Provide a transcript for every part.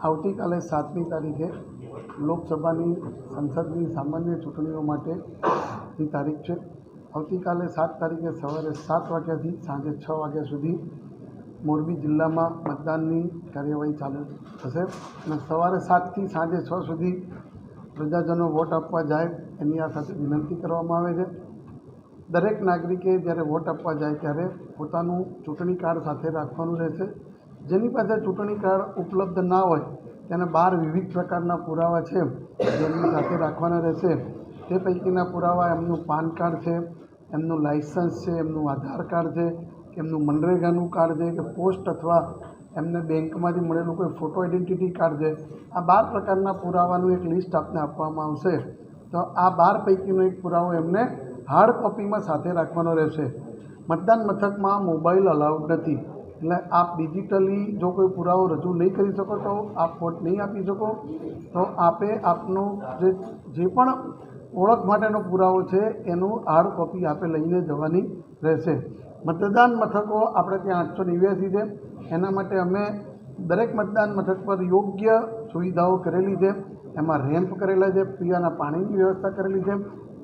આવતીકાલે 7મી તારીખે લોકસભાની સંસદની સામાન્ય ચૂંટણીઓ માટેની તારીખ છે। આવતીકાલે 7 તારીખે સવારે 7 વાગ્યાથી સાંજે 6 વાગ્યા સુધી મોરબી જિલ્લામાં મતદાનની કાર્યવાહી ચાલુ થશે અને સવારે 7થી સાંજે 6 સુધી પ્રજાજનો વોટ આપવા જાય એની આ સાથે વિનંતી કરવામાં આવે છે। દરેક નાગરિકે જ્યારે વોટ આપવા જાય ત્યારે પોતાનું ચૂંટણી કાર્ડ સાથે રાખવાનું રહેશે। જેની પાસે ચૂંટણી કાર્ડ ઉપલબ્ધ ના હોય તેને 12 વિવિધ પ્રકારના પુરાવા છે જેમની સાથે રાખવાના રહેશે। તે પૈકીના પુરાવા એમનું પાન કાર્ડ છે, એમનું લાઇસન્સ છે, એમનું આધાર કાર્ડ છે, એમનું મનરેગાનું કાર્ડ છે કે પોસ્ટ અથવા એમને બેંકમાંથી મળેલું કોઈ ફોટો આઈડેન્ટિટી કાર્ડ છે। આ 12 પ્રકારના પુરાવાનું એક લિસ્ટ આપને આપવામાં આવશે। તો આ 12 પૈકીનો એક પુરાવો એમને હાર્ડ કોપીમાં સાથે રાખવાનો રહેશે। મતદાન મથકમાં મોબાઈલ અલાઉડ નથી, એટલે આપ ડિજિટલી જો કોઈ પુરાવો રજૂ નહીં કરી શકો તો આપ વોટ નહીં આપી શકો। તો આપે આપનું જે પણ ઓળખ માટેનો પુરાવો છે એનું હાર્ડ કોપી આપે લઈને જવાની રહેશે। મતદાન મથકો આપણે ત્યાં 889 છે। એના માટે અમે દરેક મતદાન મથક પર યોગ્ય સુવિધાઓ કરેલી છે। એમાં રેમ્પ કરેલા છે, પીવાના પાણીની વ્યવસ્થા કરેલી છે,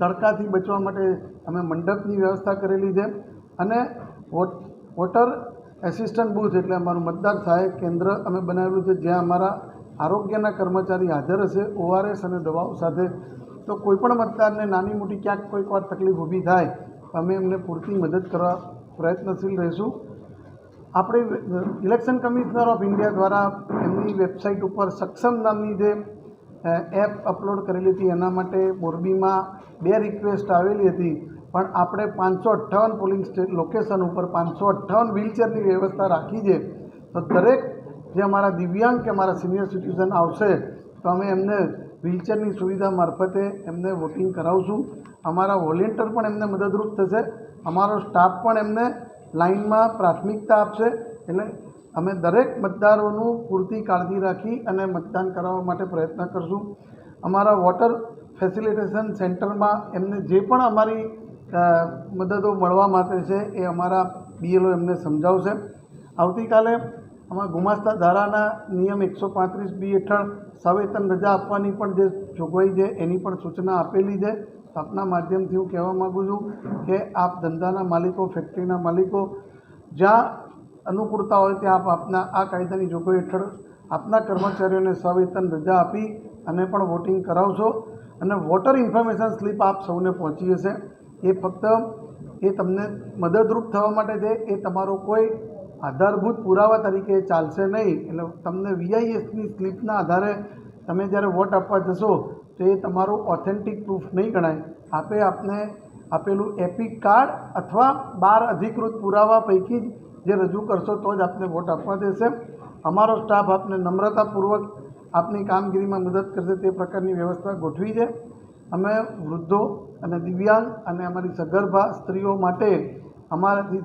તડકાથી બચવા માટે અમે મંડપની વ્યવસ્થા કરેલી છે અને વોટર એસિસ્ટન્ટ બૂથ એટલે અમારું મતદાર સહાયક કેન્દ્ર અમે બનાવેલું છે જ્યાં અમારા આરોગ્યના કર્મચારી હાજર હશે ORS અને દવાઓ સાથે। તો કોઈપણ મતદારને નાની મોટી ક્યાંક કોઈક વાર તકલીફ ઊભી થાય અમે એમને પૂરતી મદદ કરવા પ્રયત્નશીલ રહીશું। આપણે ઇલેક્શન કમિશનર ઓફ ઇન્ડિયા દ્વારા એમની વેબસાઇટ ઉપર સક્ષમ નામની જે એપ અપલોડ કરેલી હતી એના માટે મોરબીમાં 2 રિક્વેસ્ટ આવેલી હતી, પણ આપણે 558 પોલિંગ લોકેશન ઉપર 558 વ્હીલચેરની વ્યવસ્થા રાખી છે। તો દરેક જે અમારા દિવ્યાંગ કે અમારા સિનિયર સિટીઝન આવશે તો અમે એમને વ્હીલચેરની સુવિધા મારફતે એમને વોટિંગ કરાવશું। અમારા વોલેન્ટિયર પણ એમને મદદરૂપ થશે, અમારો સ્ટાફ પણ એમને લાઇનમાં પ્રાથમિકતા આપશે। એટલે અમે દરેક મતદારોનું પૂરતી કાળજી રાખી અને મતદાન કરાવવા માટે પ્રયત્ન કરશું। અમારા વોટર ફેસિલિટેશન સેન્ટરમાં એમને જે પણ અમારી મદદો મળવા માટે છે એ અમારા BLO એમને સમજાવશે। આવતીકાલે અમારા ગુમાસ્તા ધારાના નિયમ 135B હેઠળ સવેતન રજા આપવાની પણ જે જોગવાઈ છે એની પણ સૂચના આપેલી છે। આપના માધ્યમથી હું કહેવા માગું છું કે આપ ધંધાના માલિકો, ફેક્ટરીના માલિકો જ્યાં અનુકૂળતા હોય ત્યાં આપ આપના આ કાયદાની જોગવાઈ હેઠળ આપના કર્મચારીઓને સવેતન રજા આપી અને પણ વોટિંગ કરાવશો। અને વોટર ઇન્ફોર્મેશન સ્લીપ આપ સૌને પહોંચી હશે। એ ફક્ત એ તમને મદદરૂપ થવા માટે છે, એ તમારો કોઈ આધારભૂત પુરાવા તરીકે ચાલશે નહીં। એટલે તમને VISની સ્લીપના આધારે તમે જ્યારે વોટ આપવા જશો તો એ તમારું ઓથેન્ટિક પ્રૂફ નહીં ગણાય। આપે આપને આપેલું એપિક કાર્ડ અથવા 12 અધિકૃત પુરાવા પૈકી જે રજૂ કરશો તો જ આપને વોટ આપવા દેશે। અમારો સ્ટાફ આપને નમ્રતાપૂર્વક આપની કામગીરીમાં મદદ કરશે તે પ્રકારની વ્યવસ્થા ગોઠવી છે। અમે વૃદ્ધો અને દિવ્યાંગ અને અમારી સગર્ભા સ્ત્રીઓ માટે અમારાથી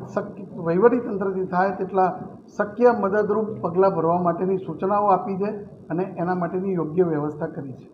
વહીવટીતંત્રથી થાય તેટલા શક્ય મદદરૂપ પગલાં ભરવા માટેની સૂચનાઓ આપી છે અને એના માટેની યોગ્ય વ્યવસ્થા કરી છે।